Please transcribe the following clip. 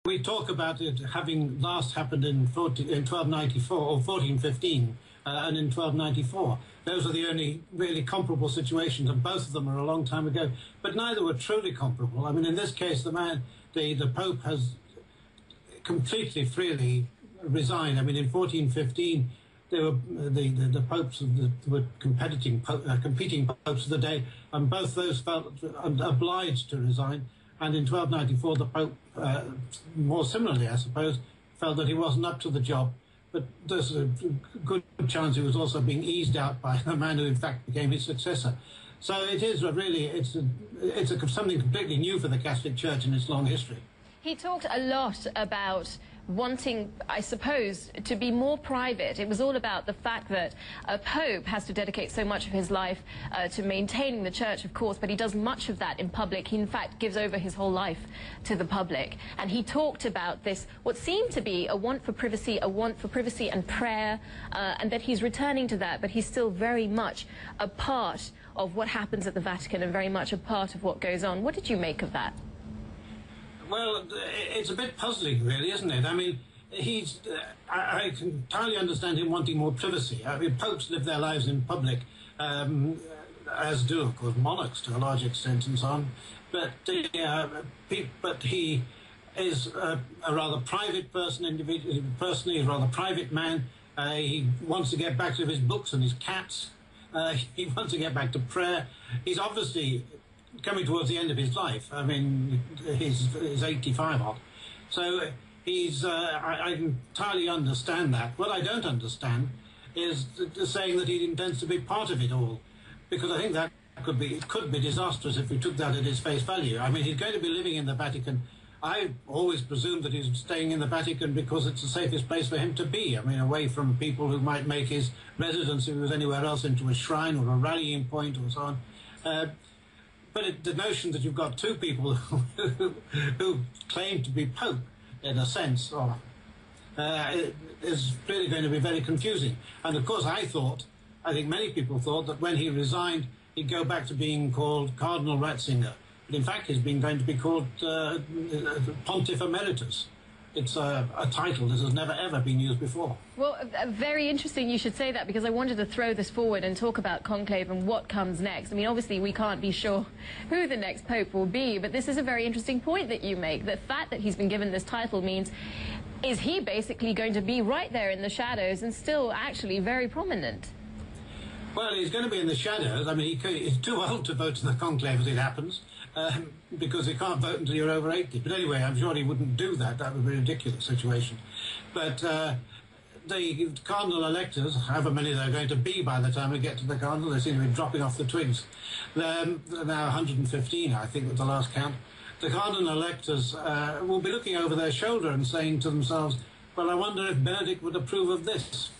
We talk about it having last happened in 1294 or 1415 and in 1294. Those are the only really comparable situations, and both of them are a long time ago. But neither were truly comparable. I mean, in this case, the Pope has completely freely resigned. I mean, in 1415, they were the popes were competing popes of the day, and both those felt obliged to resign. And in 1294, the Pope, more similarly, I suppose, felt that he wasn't up to the job. But there's a good chance he was also being eased out by the man who, in fact, became his successor. So it is something completely new for the Catholic Church in its long history. He talked a lot about wanting, I suppose, to be more private. It was all about the fact that a pope has to dedicate so much of his life to maintaining the church, of course, but he does much of that in public. He, in fact, gives over his whole life to the public. And he talked about this, what seemed to be a want for privacy and prayer, and that he's returning to that, but he's still very much a part of what happens at the Vatican and very much a part of what goes on. What did you make of that? Well, it's a bit puzzling, really, isn't it? I mean, I can entirely understand him wanting more privacy. I mean, popes live their lives in public, as do, of course, monarchs to a large extent and so on. But he is a rather private person, personally, a rather private man. He wants to get back to his books and his cats. He wants to get back to prayer. He's obviously coming towards the end of his life. I mean, he's 85 odd. So I entirely understand that. What I don't understand is the saying that he intends to be part of it all, because I think that could be disastrous if we took that at its face value. I mean, he's going to be living in the Vatican. I always presumed that he's staying in the Vatican because it's the safest place for him to be. I mean, away from people who might make his residence, if he was anywhere else, into a shrine or a rallying point or so on. But the notion that you've got two people who claim to be Pope, in a sense, is really going to be very confusing. And of course, I think many people thought that when he resigned, he'd go back to being called Cardinal Ratzinger. But in fact, he's going to be called Pontiff Emeritus. It's a title that has never, ever been used before. Well, very interesting you should say that, because I wanted to throw this forward and talk about conclave and what comes next. I mean, obviously, we can't be sure who the next pope will be, but this is a very interesting point that you make. The fact that he's been given this title means, is he basically going to be right there in the shadows and still actually very prominent? Well, he's going to be in the shadows. I mean, he's too old to vote in the conclave, as it happens, because he can't vote until you're over 80. But anyway, I'm sure he wouldn't do that. That would be a ridiculous situation. But the cardinal electors, however many there are going to be by the time we get to the cardinal, they seem to be dropping off the twigs. They're now 115, I think, was the last count. The cardinal electors will be looking over their shoulder and saying to themselves, well, I wonder if Benedict would approve of this.